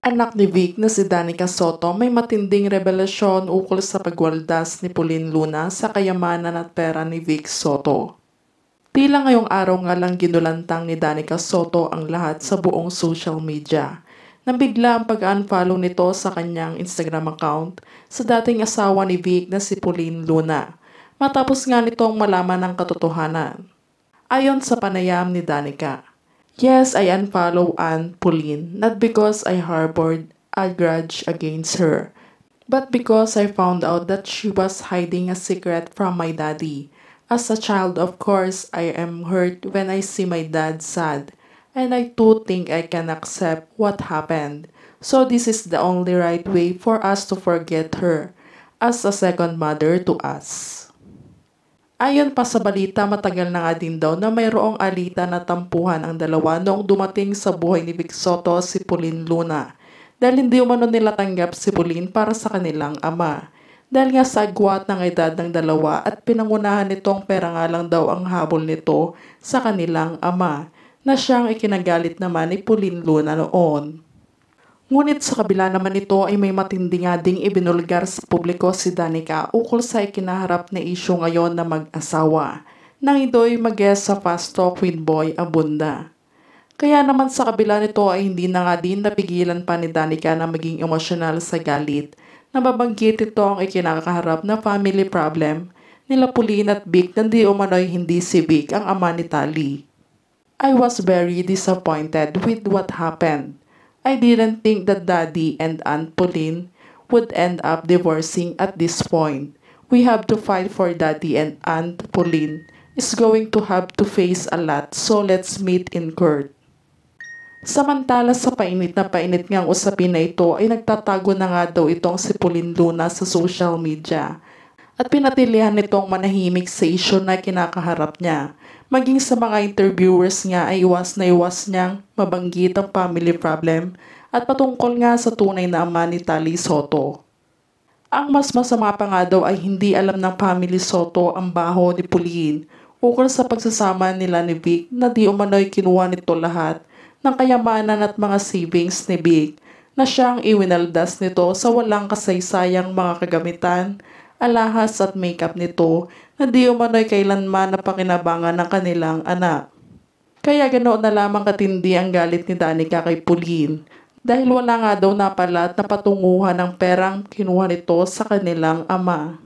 Anak ni Vic na si Danica Soto may matinding revelasyon ukol sa pagwaldas ni Pauline Luna sa kayamanan at pera ni Vic Soto. Tila ngayong araw nga lang ginulantang ni Danica Soto ang lahat sa buong social media. Nang bigla ang pag-unfollow nito sa kanyang Instagram account sa dating asawa ni Vic na si Pauline Luna, matapos nga nitong malaman ang katotohanan. Ayon sa panayam ni Danica, "Yes, I unfollow Aunt Pauline, not because I harbored a grudge against her, but because I found out that she was hiding a secret from my daddy. As a child, of course, I am hurt when I see my dad sad, and I too think I can accept what happened. So this is the only right way for us to forget her, as a second mother to us." Ayon pa sa balita, matagal na nga din daw na mayroong alitan na tampuhan ang dalawa noong dumating sa buhay ni Vic Soto si Pauline Luna, dahil hindi umano nila tanggap si Pauline para sa kanilang ama. Dahil nga sa agwat ng edad ng dalawa at pinangunahan nitong pera nga lang daw ang habol nito sa kanilang ama, na siyang ikinagalit naman ni Pauline Luna noon. Ngunit sa kabila naman nito ay may matindi nga ding ibinulgar sa publiko si Danica ukol sa ikinaharap na isyu ngayon na mag-asawa, nang ito'y mag-guest sa Fast Talk with Boy Abunda. Kaya naman sa kabila nito ay hindi na nga din napigilan pa ni Danica na maging emosyonal sa galit, na babanggit ito ang ikinakaharap na family problem nila Pauline at Vic na di umano'y hindi si Vic ang ama ni Tali. "I was very disappointed with what happened. I didn't think that Daddy and Aunt Pauline would end up divorcing at this point. We have to fight for Daddy, and Aunt Pauline is going to have to face a lot, so let's meet in court." Samantala sa painit ngang usapin na ito ay nagtatago na nga daw itong si Pauline Luna sa social media at pinatilihan nitong manahimik sa isyu na kinakaharap niya. Maging sa mga interviewers nga ay iwas na iwas niyang mabanggit ang family problem at patungkol nga sa tunay na ama ni Tali Soto. Ang mas masama pa nga daw ay hindi alam ng family Soto ang baho ni Pauline ukol sa pagsasama nila ni Vic na di umano'y kinuha nito lahat ng kayamanan at mga savings ni Vic, na siyang iwinaldas nito sa walang kasaysayang mga kagamitan, alahas at makeup nito na di umano'y kailanman napakinabangan ng kanilang anak. Kaya ganoon na lamang katindi ang galit ni Danica kay Pauline, dahil wala nga daw napalat na patunguhan ng perang kinuha nito sa kanilang ama.